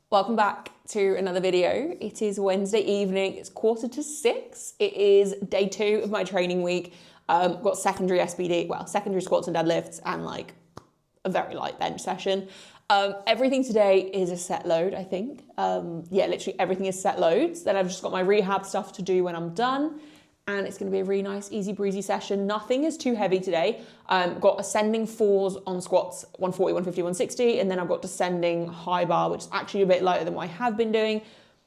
Welcome back to another video. It is Wednesday evening, it's 5:45. It is day 2 of my training week. Got secondary SBD, secondary squats and deadlifts and like a very light bench session. Everything today is a set load, I think. Literally everything is set loads. Then I've just got my rehab stuff to do when I'm done. And it's going to be a really nice, easy breezy session. Nothing is too heavy today. Got ascending 4s on squats, 140, 150, 160. And then I've got descending high bar, which is actually a bit lighter than what I have been doing.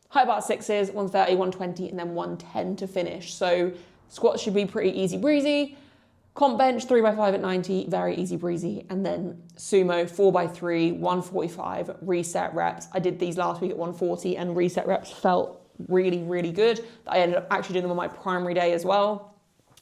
High bar 6s, 130, 120, and then 110 to finish. So squats should be pretty easy breezy. Comp bench 3x5 at 90, very easy breezy. And then sumo 4x3, 145, reset reps. I did these last week at 140 and reset reps felt really, really good. I ended up actually doing them on my primary day as well.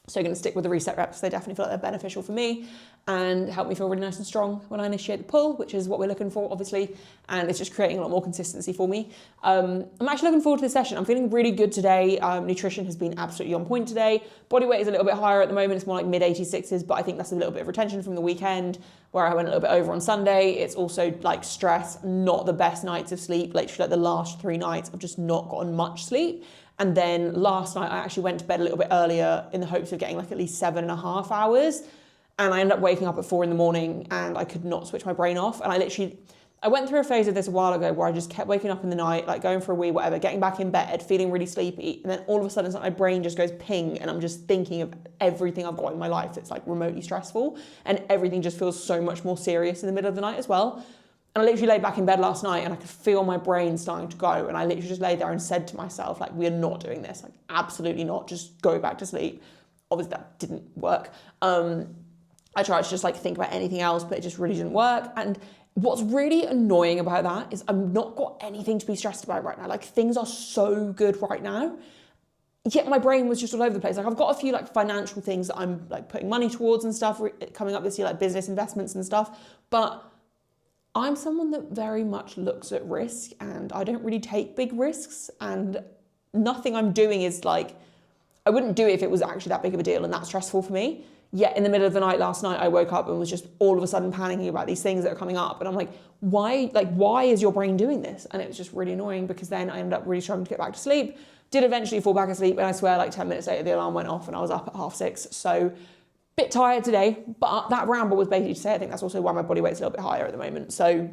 So I'm going to stick with the reset reps. They definitely feel like they're beneficial for me and help me feel really nice and strong when I initiate the pull, which is what we're looking for, obviously. And it's just creating a lot more consistency for me. I'm actually looking forward to this session. I'm feeling really good today. Nutrition has been absolutely on point today. Body weight is a little bit higher at the moment. It's more like mid 86s, but I think that's a little bit of retention from the weekend where I went a little bit over on Sunday. It's also like stress, not the best nights of sleep. Literally like the last 3 nights, I've just not gotten much sleep. And then last night, I actually went to bed a little bit earlier in the hopes of getting like at least 7.5 hours. And I ended up waking up at 4 a.m. and I could not switch my brain off. And I went through a phase of this a while ago where I just kept waking up in the night, like going for a wee, whatever, getting back in bed, feeling really sleepy. And then all of a sudden, it's like my brain just goes ping and I'm just thinking of everything I've got in my life that's like remotely stressful. And everything just feels so much more serious in the middle of the night as well. And I literally laid back in bed last night and I could feel my brain starting to go. And I literally just laid there and said to myself, like, we are not doing this. Like, absolutely not. Just go back to sleep. Obviously, that didn't work. I tried to just like think about anything else, but it just really didn't work. And what's really annoying about that is I've not got anything to be stressed about right now. Like, things are so good right now. Yet my brain was just all over the place. Like, I've got a few like financial things that I'm like putting money towards and stuff coming up this year, like business investments and stuff. But I'm someone that very much looks at risk and I don't really take big risks, and nothing I'm doing is like, I wouldn't do it if it was actually that big of a deal and that stressful for me. Yet in the middle of the night last night, I woke up and was just all of a sudden panicking about these things that are coming up. And I'm like, why is your brain doing this? And it was just really annoying because then I ended up really struggling to get back to sleep. Did eventually fall back asleep, and I swear like 10 minutes later, the alarm went off and I was up at 6:30. So bit tired today, but that ramble was basically to say, I think that's also why my body weight's a little bit higher at the moment. So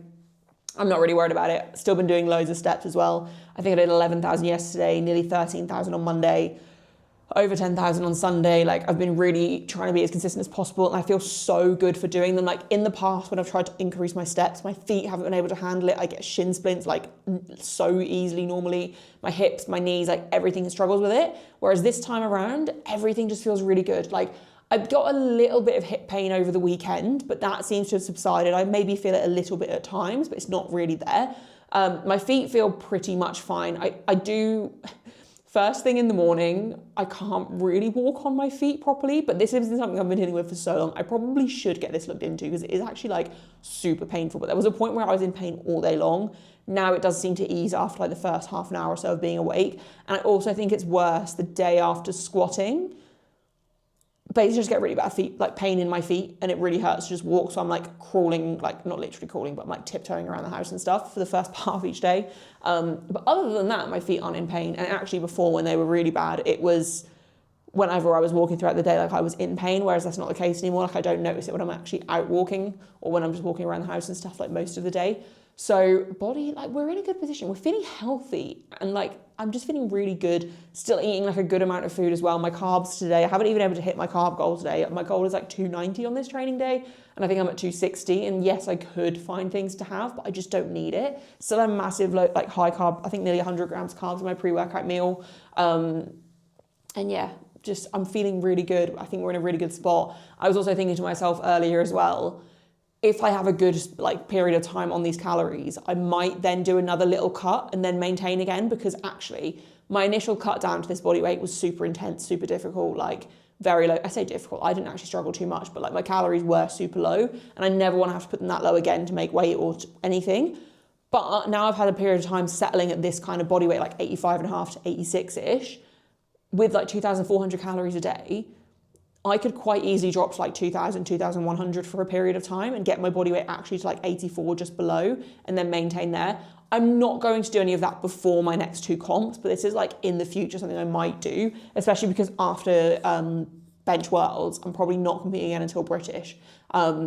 I'm not really worried about it. Still been doing loads of steps as well. I think I did 11,000 yesterday, nearly 13,000 on Monday, over 10,000 on Sunday. Like, I've been really trying to be as consistent as possible, and I feel so good for doing them. Like, in the past, when I've tried to increase my steps, my feet haven't been able to handle it. I get shin splints like so easily normally. My hips, my knees, like everything struggles with it. Whereas this time around, everything just feels really good. Like, I've got a little bit of hip pain over the weekend, but that seems to have subsided. I maybe feel it a little bit at times, but it's not really there. My feet feel pretty much fine. I do, first thing in the morning, I can't really walk on my feet properly, but this isn't something I've been dealing with for so long. I probably should get this looked into because it is actually like super painful. But there was a point where I was in pain all day long. Now it does seem to ease after like the first half an hour or so of being awake. And I also think it's worse the day after squatting. Basically just get really bad feet, like pain in my feet, and it really hurts to just walk. So I'm like crawling, like not literally crawling, but I'm like tiptoeing around the house and stuff for the first part of each day. But other than that, my feet aren't in pain. And actually before, when they were really bad, it was whenever I was walking throughout the day, like I was in pain, whereas that's not the case anymore. Like, I don't notice it when I'm actually out walking or when I'm just walking around the house and stuff, like most of the day. So body, like, we're in a good position. We're feeling healthy, and like, I'm just feeling really good. Still eating like a good amount of food as well. My carbs today, I haven't even been able to hit my carb goal today. My goal is like 290 on this training day, and I think I'm at 260. And yes, I could find things to have, but I just don't need it. Still a massive, like high carb, I think nearly 100 grams carbs in my pre-workout meal. And yeah, just, I'm feeling really good. I think we're in a really good spot. I was also thinking to myself earlier as well, if I have a good like period of time on these calories, I might then do another little cut and then maintain again, because actually my initial cut down to this body weight was super intense, super difficult, like very low. I say difficult, I didn't actually struggle too much, but like my calories were super low, and I never want to have to put them that low again to make weight or anything. But now I've had a period of time settling at this kind of body weight, like 85.5 to 86-ish, with like 2,400 calories a day. I could quite easily drop to like 2,000, 2,100 for a period of time and get my body weight actually to like 84, just below, and then maintain there. I'm not going to do any of that before my next 2 comps, but this is like in the future something I might do, especially because after Bench Worlds, I'm probably not competing again until British,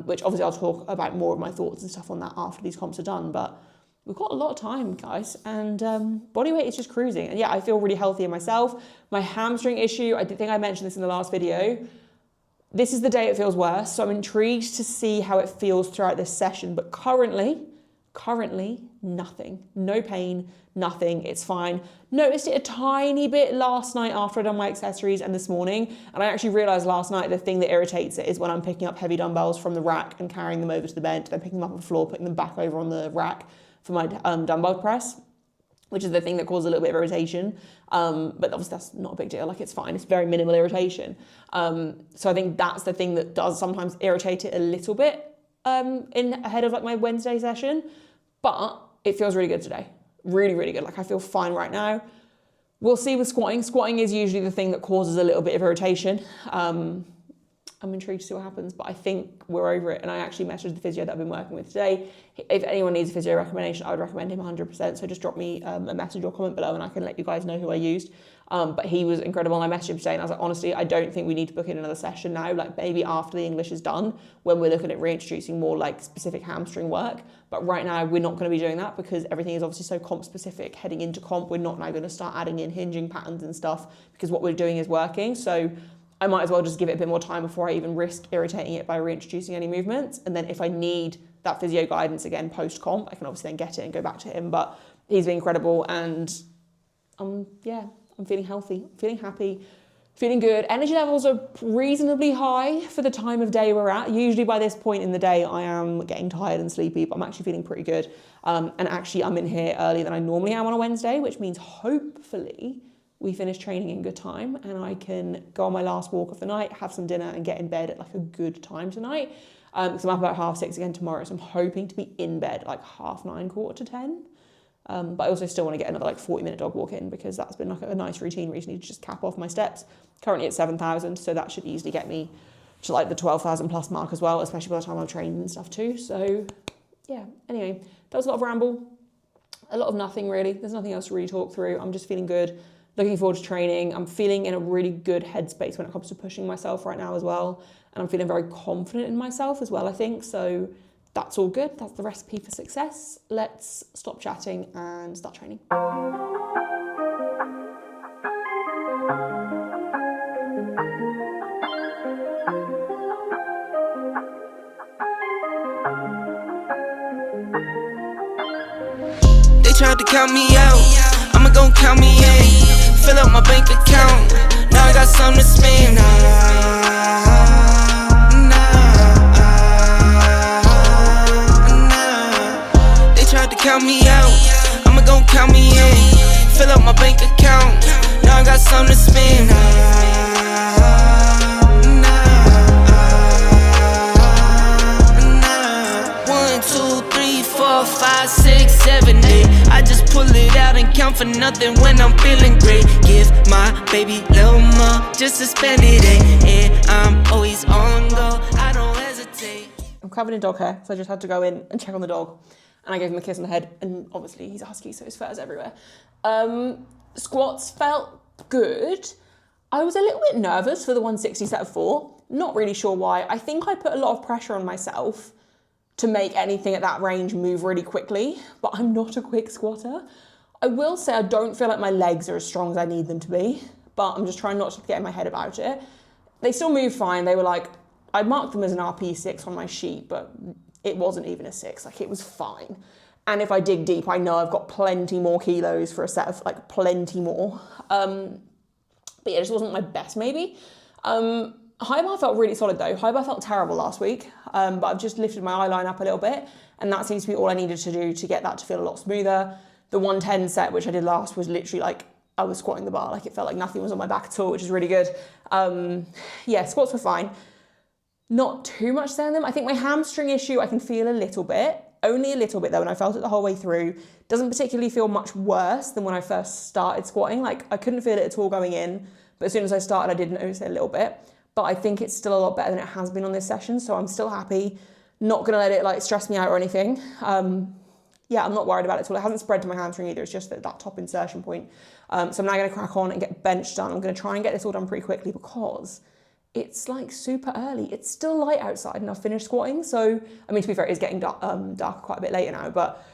which obviously I'll talk about more of my thoughts and stuff on that after these comps are done, but we've got a lot of time, guys, and body weight is just cruising. And yeah, I feel really healthy in myself. My hamstring issue, I think I mentioned this in the last video. This is the day it feels worse, so I'm intrigued to see how it feels throughout this session, but currently, nothing. No pain, nothing, it's fine. Noticed it a tiny bit last night after I'd done my accessories and this morning, and I actually realised last night the thing that irritates it is when I'm picking up heavy dumbbells from the rack and carrying them over to the bench, then picking them up on the floor, putting them back over on the rack for my dumbbell press, which is the thing that causes a little bit of irritation. But obviously that's not a big deal, like it's fine, it's very minimal irritation. So I think that's the thing that does sometimes irritate it a little bit ahead of like my Wednesday session, but it feels really good today. Really, really good. Like I feel fine right now. We'll see with squatting. Squatting is usually the thing that causes a little bit of irritation. I'm intrigued to see what happens, but I think we're over it. And I actually messaged the physio that I've been working with today. If anyone needs a physio recommendation, I would recommend him 100%. So just drop me a message or comment below and I can let you guys know who I used. But he was incredible. And I messaged him today and I was like, honestly, I don't think we need to book in another session now. Like maybe after the English is done, when we're looking at reintroducing more like specific hamstring work. But right now we're not going to be doing that because everything is obviously so comp specific. Heading into comp, we're not now going to start adding in hinging patterns and stuff because what we're doing is working. So I might as well just give it a bit more time before I even risk irritating it by reintroducing any movements. And then if I need that physio guidance again post-comp, I can obviously then get it and go back to him. But he's been incredible and I'm feeling healthy, feeling happy, feeling good. Energy levels are reasonably high for the time of day we're at. Usually by this point in the day, I am getting tired and sleepy, but I'm actually feeling pretty good. And actually I'm in here earlier than I normally am on a Wednesday, which means hopefully we finish training in good time and I can go on my last walk of the night, have some dinner and get in bed at like a good time tonight. Because I'm up about 6:30 again tomorrow, so I'm hoping to be in bed like 9:30, 9:45. But I also still want to get another like 40-minute dog walk in because that's been like a nice routine recently to just cap off my steps. Currently at 7,000, so that should easily get me to like the 12,000 plus mark as well, especially by the time I'm trained and stuff too. So yeah, anyway, that was a lot of ramble, a lot of nothing really. There's nothing else to really talk through. I'm just feeling good. Looking forward to training. I'm feeling in a really good headspace when it comes to pushing myself right now as well. And I'm feeling very confident in myself as well, I think. So that's all good. That's the recipe for success. Let's stop chatting and start training. They tried to count me out. I'ma gon' count me in. Fill up my bank account. Now I got something to spend. They tried to count me out. I'ma gon' count me in. Fill up my bank account. Now I got something to spend. 1, 2, 3, 4, 5, 6, 7, 8. I just pull it out and count for nothing when I'm feeling great. Give my baby little more just to spend it, and I'm always on go. I don't hesitate. I'm covered in dog hair, so I just had to go in and check on the dog. And I gave him a kiss on the head, and obviously he's a husky, so his fur is everywhere. Squats felt good. I was a little bit nervous for the 160 set of 4. Not really sure why. I think I put a lot of pressure on myself to make anything at that range move really quickly, but I'm not a quick squatter. I will say I don't feel like my legs are as strong as I need them to be, but I'm just trying not to get in my head about it. They still move fine. They were like, I marked them as an RP6 on my sheet, but it wasn't even a 6, like it was fine. And if I dig deep, I know I've got plenty more kilos for a set of like plenty more. But yeah, it just wasn't my best maybe. High bar felt really solid though. High bar felt terrible last week, but I've just lifted my eye line up a little bit and that seems to be all I needed to do to get that to feel a lot smoother. The 110 set, which I did last, was literally like, I was squatting the bar, like it felt like nothing was on my back at all, which is really good. Yeah, squats were fine. Not too much saying them. I think my hamstring issue, I can feel a little bit, only a little bit though, and I felt it the whole way through. Doesn't particularly feel much worse than when I first started squatting. Like I couldn't feel it at all going in, but as soon as I started, I did notice it a little bit. But I think it's still a lot better than it has been on this session, so I'm still happy. Not gonna let it like stress me out or anything. yeah, I'm not worried about it at all. It hasn't spread to my hamstring either. It's just that top insertion point. So I'm now going to crack on and get bench done. I'm going to try and get this all done pretty quickly because it's like super early. It's still light outside and I've finished squatting. So, I mean, to be fair, it is getting dark quite a bit later now, but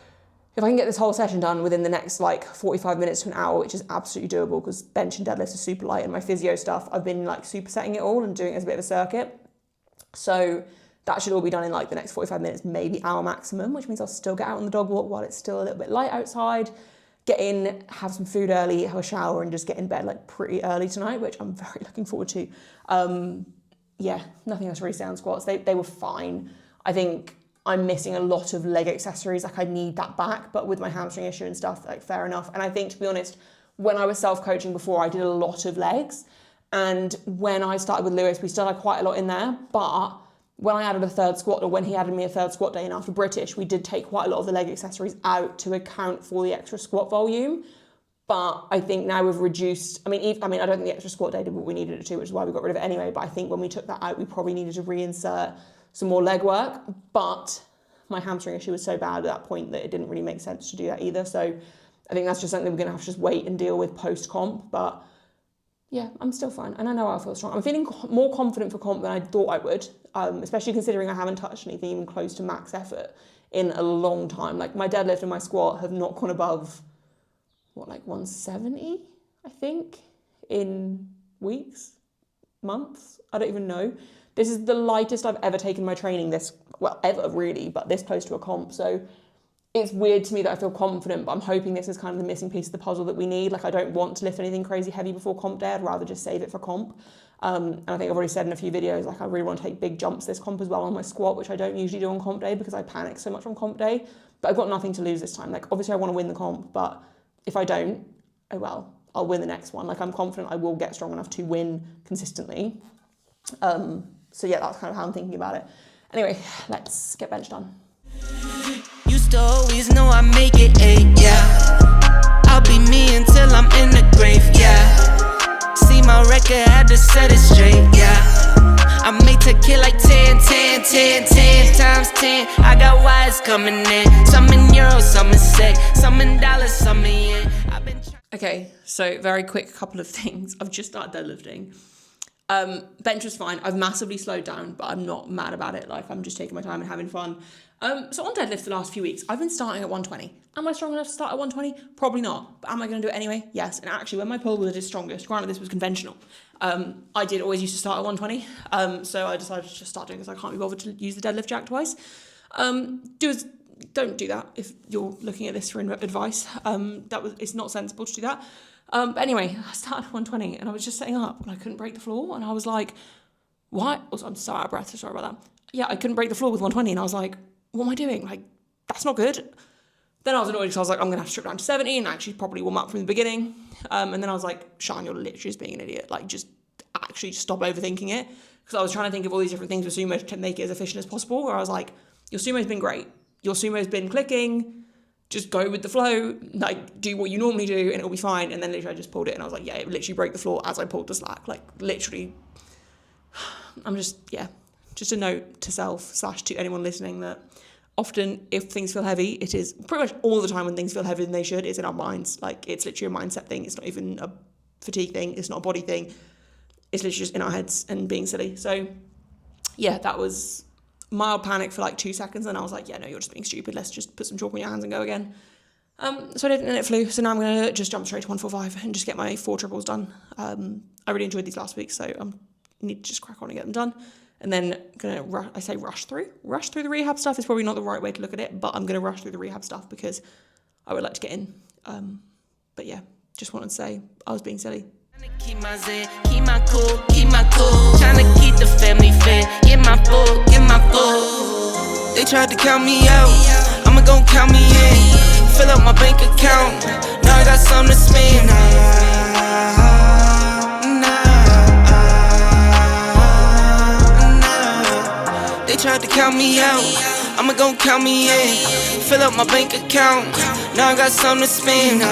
if I can get this whole session done within the next like 45 minutes to an hour, which is absolutely doable because bench and deadlifts are super light, and my physio stuff, I've been like supersetting it all and doing it as a bit of a circuit. So that should all be done in like the next 45 minutes, maybe hour maximum, which means I'll still get out on the dog walk while it's still a little bit light outside, get in, have some food early, have a shower, and just get in bed like pretty early tonight, which I'm very looking forward to. Yeah, nothing else to really say on squats. They were fine. I think I'm missing a lot of leg accessories. Like I need that back, but with my hamstring issue and stuff, like fair enough. And I think, to be honest, when I was self-coaching before, I did a lot of legs. And when I started with Lewis, we still had quite a lot in there. But when I added a third squat, or when he added me a third squat day, and after British, we did take quite a lot of the leg accessories out to account for the extra squat volume. But I think now we've reduced, I don't think the extra squat day did what we needed it to, which is why we got rid of it anyway. But I think when we took that out, we probably needed to reinsert some more leg work, but my hamstring issue was so bad at that point that it didn't really make sense to do that either. So I think that's just something we're going to have to just wait and deal with post-comp. But yeah, I'm still fine. And I know I'll feel strong. I'm feeling more confident for comp than I thought I would, especially considering I haven't touched anything even close to max effort in a long time. Like my deadlift and my squat have not gone above, 170, I think, in weeks, months. I don't even know. This is the lightest I've ever taken my training ever really, but this close to a comp. So it's weird to me that I feel confident, but I'm hoping this is kind of the missing piece of the puzzle that we need. Like I don't want to lift anything crazy heavy before comp day. I'd rather just save it for comp. And I think I've already said in a few videos, like I really want to take big jumps this comp as well on my squat, which I don't usually do on comp day because I panic so much on comp day. But I've got nothing to lose this time. Like obviously I want to win the comp, but if I don't, oh well, I'll win the next one. Like I'm confident I will get strong enough to win consistently. So yeah, that's kind of how I'm thinking about it. Anyway, let's get bench done. Used to always know I make it, yeah. I'll be me until I'm in the grave, yeah. See my record, had to set it straight, yeah. I made to kill like 10 times 10. I got wires coming in, some in euros, some in sec, some in dollars, some in yen. Okay, so very quick couple of things. I've just started deadlifting. Bench was fine. I've massively slowed down, but I'm not mad about it. Like I'm just taking my time and having fun. So on deadlift the last few weeks, I've been starting at 120. Am I strong enough to start at 120? Probably not. But am I going to do it anyway? Yes. And actually, when my pull was its strongest, granted this was conventional, I did always used to start at 120. So I decided to just start doing it because I can't be bothered to use the deadlift jack twice. Don't do that if you're looking at this for advice. It's not sensible to do that. But anyway, I started at 120 and I was just setting up and I couldn't break the floor. And I was like, what? Also, I'm so out of breath, so sorry about that. Yeah, I couldn't break the floor with 120 and I was like, what am I doing? Like, that's not good. Then I was annoyed because I was like, I'm going to have to strip down to 70 and actually probably warm up from the beginning. And then I was like, Sean, you're literally just being an idiot. Like, just stop overthinking it. Because I was trying to think of all these different things with sumo to make it as efficient as possible. Where I was like, your sumo's been great. Your sumo's been clicking. Just go with the flow, like do what you normally do and it'll be fine. And then literally I just pulled it and I was like, yeah, it literally broke the floor as I pulled the slack. Like literally, just a note to self / to anyone listening that often if things feel heavy, it is pretty much all the time when things feel heavier than they should, it's in our minds. Like it's literally a mindset thing. It's not even a fatigue thing. It's not a body thing. It's literally just in our heads and being silly. So yeah, that was mild panic for like 2 seconds and I was like, yeah, no, you're just being stupid. Let's just put some chalk on your hands and go again. So I did and it flew. So now I'm going to just jump straight to 145 and just get my 4 triples done. I really enjoyed these last week, so I need to just crack on and get them done. And then going to rush through the rehab stuff is probably not the right way to look at it, but I'm going to rush through the rehab stuff because I would like to get in. But yeah, just wanted to say I was being silly. Keep my zen, keep my cool. Tryna keep the family fed. Get my food. They tried to count me out, I'ma gon' count me in. Fill up my bank account, now I got something to spend. They tried to count me out, I'ma gon' count me in. Fill up my bank account, now I got something to spend.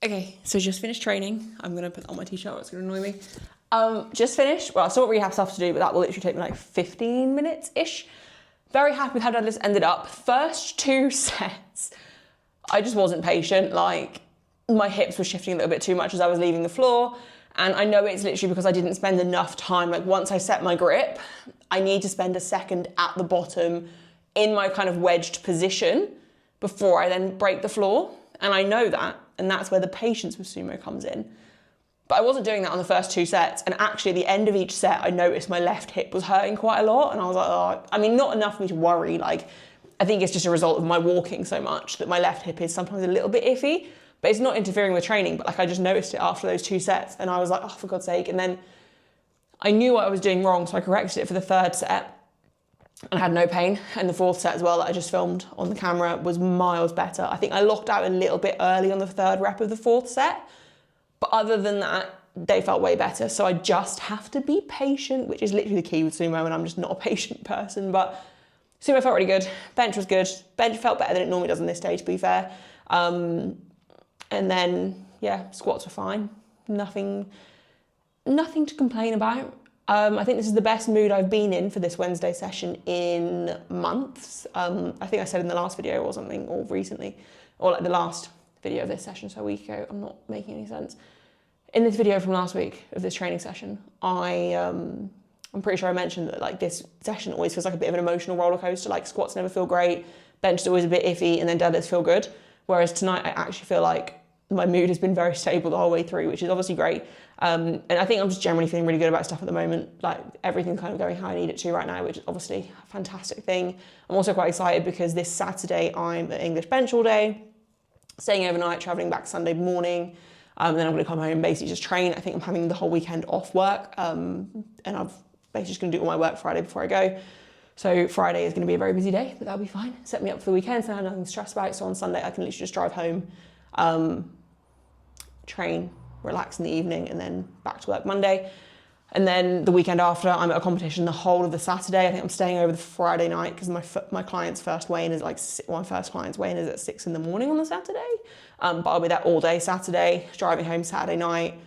Okay, so So just finished training. I'm gonna put on my t-shirt, it's gonna annoy me. Just finished, well, I still got rehab stuff to do, but that will literally take me like 15 minutes-ish. Very happy with how deadlifts ended up. First 2 sets, I just wasn't patient. Like, my hips were shifting a little bit too much as I was leaving the floor. And I know it's literally because I didn't spend enough time. Like, once I set my grip, I need to spend a second at the bottom in my kind of wedged position before I then break the floor. And I know that, and that's where the patience with sumo comes in. But I wasn't doing that on the first 2 sets. And actually at the end of each set, I noticed my left hip was hurting quite a lot. And I was like, oh, I mean, not enough for me to worry. Like, I think it's just a result of my walking so much that my left hip is sometimes a little bit iffy, but it's not interfering with training. But like, I just noticed it after those 2 sets and I was like, oh, for God's sake. And then I knew what I was doing wrong. So I corrected it for the 3rd set and I had no pain. And the 4th set as well that I just filmed on the camera was miles better. I think I locked out a little bit early on the 3rd rep of the 4th set. But other than that, they felt way better. So I just have to be patient, which is literally the key with sumo, and I'm just not a patient person. But sumo felt really good. Bench was good. Bench felt better than it normally does on this stage, to be fair. And then, yeah, squats were fine. Nothing to complain about. I think this is the best mood I've been in for this Wednesday session in months. I think I said in the last video or something, or recently, or like the last video of this session, so a week ago. I'm not making any sense. In this video from last week of this training session, I'm pretty sure I mentioned that like this session always feels like a bit of an emotional roller coaster. Like, squats never feel great, bench is always a bit iffy, and then deadlifts feel good. Whereas tonight I actually feel like my mood has been very stable the whole way through, which is obviously great. And I think I'm just generally feeling really good about stuff at the moment. Like, everything's kind of going how I need it to right now, which is obviously a fantastic thing. I'm also quite excited because this Saturday I'm at English bench all day, staying overnight, traveling back Sunday morning. And then I'm going to come home and basically just train. I think I'm having the whole weekend off work. And I'm basically just going to do all my work Friday before I go. So Friday is going to be a very busy day, but that'll be fine. Set me up for the weekend, so I have nothing to stress about. So on Sunday, I can literally just drive home, train, relax in the evening, and then back to work Monday. And then the weekend after, I'm at a competition the whole of the Saturday. I think I'm staying over the Friday night because my client's first weigh-in is like, my first client's weigh-in is at 6 in the morning on the Saturday. But I'll be there all day Saturday, driving home Saturday night.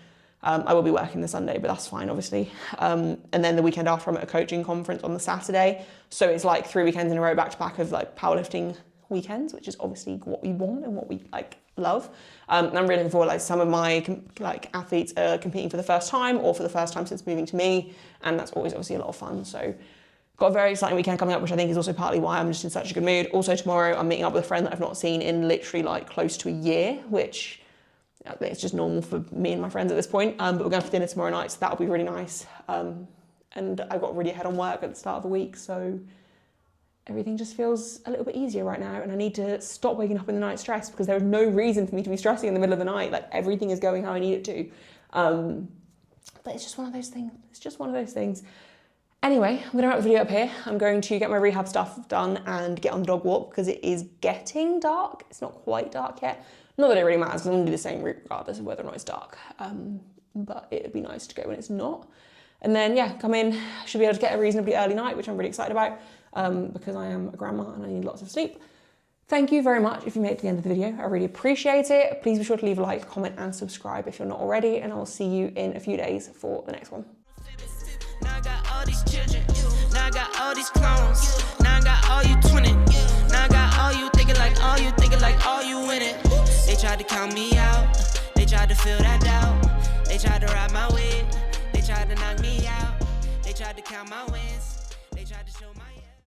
I will be working the Sunday, but that's fine, obviously. And then the weekend after, I'm at a coaching conference on the Saturday. So it's like 3 weekends in a row back to back of like powerlifting weekends, which is obviously what we want and what we like love. And I'm really looking forward, like some of my like athletes are competing for the first time or for the first time since moving to me. And that's always obviously a lot of fun. So got a very exciting weekend coming up, which I think is also partly why I'm just in such a good mood. Also tomorrow, I'm meeting up with a friend that I've not seen in literally like close to a year, which I think it's just normal for me and my friends at this point. But we're going for dinner tomorrow night, so that'll be really nice. And I got really ahead on work at the start of the week, so everything just feels a little bit easier right now, and I need to stop waking up in the night stressed because there is no reason for me to be stressing in the middle of the night. Like, everything is going how I need it to. But it's just one of those things. It's just one of those things. Anyway, I'm going to wrap the video up here. I'm going to get my rehab stuff done and get on the dog walk because it is getting dark. It's not quite dark yet. Not that it really matters because I'm going to do the same route regardless of whether or not it's dark. But it would be nice to go when it's not. And then, yeah, come in. Should be able to get a reasonably early night, which I'm really excited about. Because I am a grandma and I need lots of sleep. Thank you very much if you made it to the end of the video. I really appreciate it. Please be sure to leave a like, comment and subscribe if you're not already, and I'll see you in a few days for the next one. Now I got all these children, now I got all these clones, now I got all you twinning, now I got all you thinking like all you winning. They tried to count me out, they tried to fill that doubt, they tried to ride my wig, they tried to knock me out, they tried to count my wins.